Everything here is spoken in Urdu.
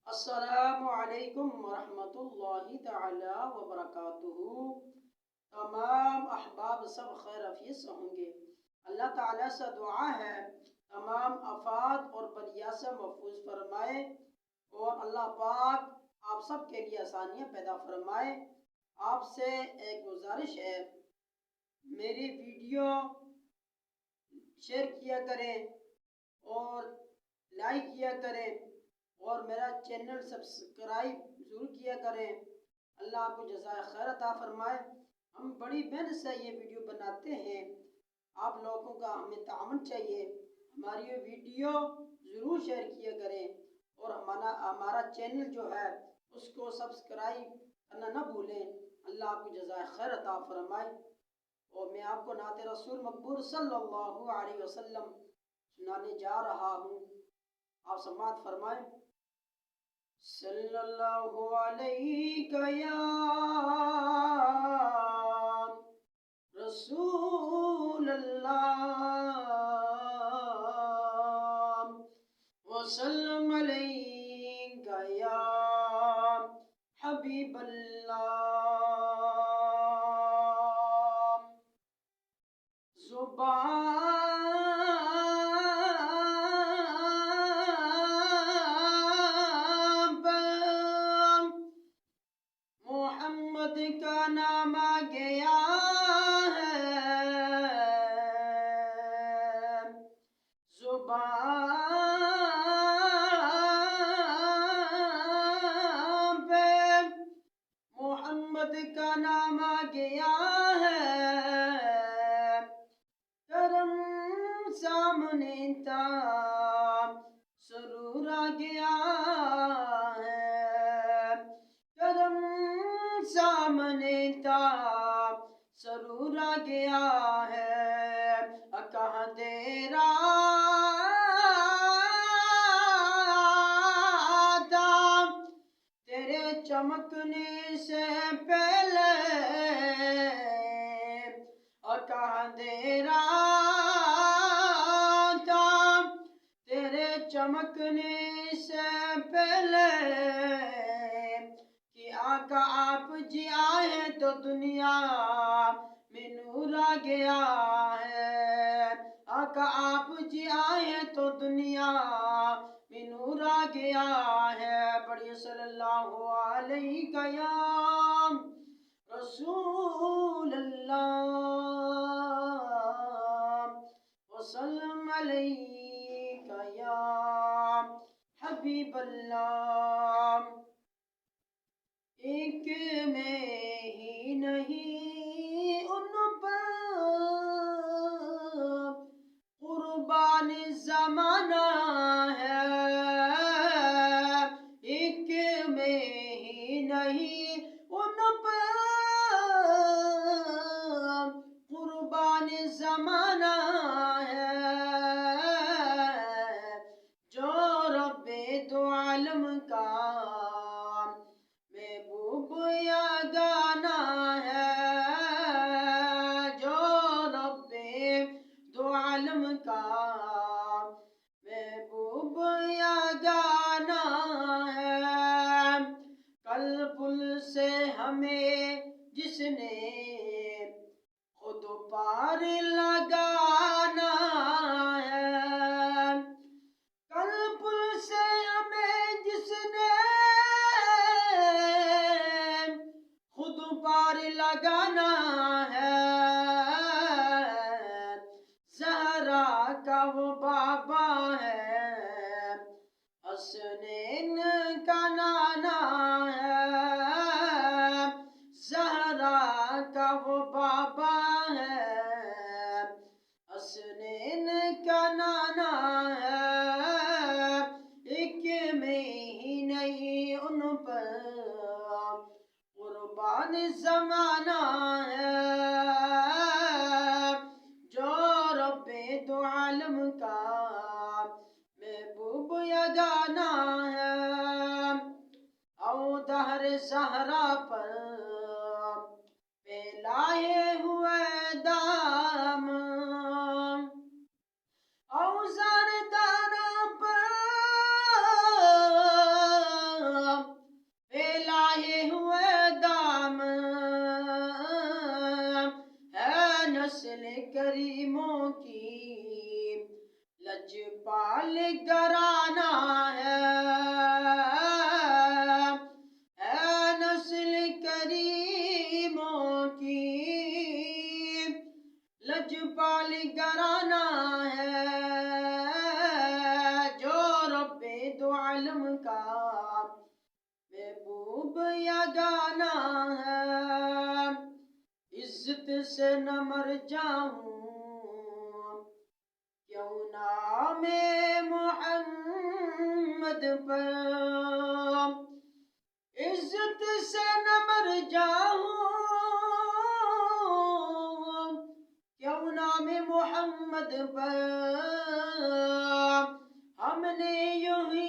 السلام علیکم ورحمۃ اللہ تعالی وبرکاتہ۔ تمام احباب سب خیر عافیت سے ہوں گے۔ اللہ تعالیٰ سے دعا ہے تمام آفات اور بلیات سے محفوظ فرمائے اور اللہ پاک آپ سب کے لیے آسانیاں پیدا فرمائے۔ آپ سے ایک گزارش ہے، میری ویڈیو شیئر کیا کریں اور لائک کیا کریں اور میرا چینل سبسکرائب ضرور کیا کریں۔ اللہ آپ کو جزائے خیر عطا فرمائے۔ ہم بڑی محنت سے یہ ویڈیو بناتے ہیں، آپ لوگوں کا ہمیں تعاون چاہیے۔ ہماری یہ ویڈیو ضرور شیئر کیا کریں اور ہمارا چینل جو ہے اس کو سبسکرائب کرنا نہ بھولیں۔ اللہ آپ کو جزائے خیر عطا فرمائے۔ اور میں آپ کو نعت رسول مقبول صلی اللہ علیہ وسلم سنانے جا رہا ہوں، آپ سماعت فرمائیں۔ صلی اللہ علیہ یا رسول اللہ وسلم علیہ یا حبیب اللہ۔ محمد کا نام آ گیا ہے، زبان پہ محمد کا نام آ گیا ہے، کرم سامنے تھا سرور آ گیا ہے، کرم سامنے تھا سرور آ گیا ہے، کہاں دیرا تھا تیرے چمکنے سے پہلے، کہاں دیرا تھا تیرے چمکنے سے پہلے، کہ آقا آپ جی آئے تو دنیا میں نور آ گیا ہے، آقا آپ جی آئے تو دنیا میں نور آ گیا ہے۔ پڑھیے صلی اللہ علیہ یا رسول اللہ وسلم علیہ یا حبیب اللہ۔ ایک میں ہی نہیں ان پر قربان زمانہ ہے، ایک میں ہی نہیں ان پر قربان زمانہ ہے، جو رب دو عالم کا محبوب یا گانا ہے، جو رب دو عالم کا محبوب یا گانا ہے، کل پل سے ہمیں جس نے خود پار لگانا ہے، کل پل سے ہمیں جس نے خود پار لگانا ہے، زہرا کا وہ بابا ہے، حسنین کا نانا ہے، زہرا کا وہ بابا ہے، حسنین کا نانا ہے، ایک میں ہی نہیں ان پر قربان زمانہ ہے، جو رب دو عالم کا محبوب یا گانا ہے، او دہر زہرا پر پھیلائے ہوئے دام، او زردارا پر پل گرانا ہے، اے نسل کریموں کی لجپال گرانا ہے، جو رب دو عالم کا محبوب یگانا ہے، عزت سے نہ مر جاؤں کیوں نام محمد پر، عزت سے نہ مر جاؤں کیوں نام محمد پر، ہم نے یوں ہی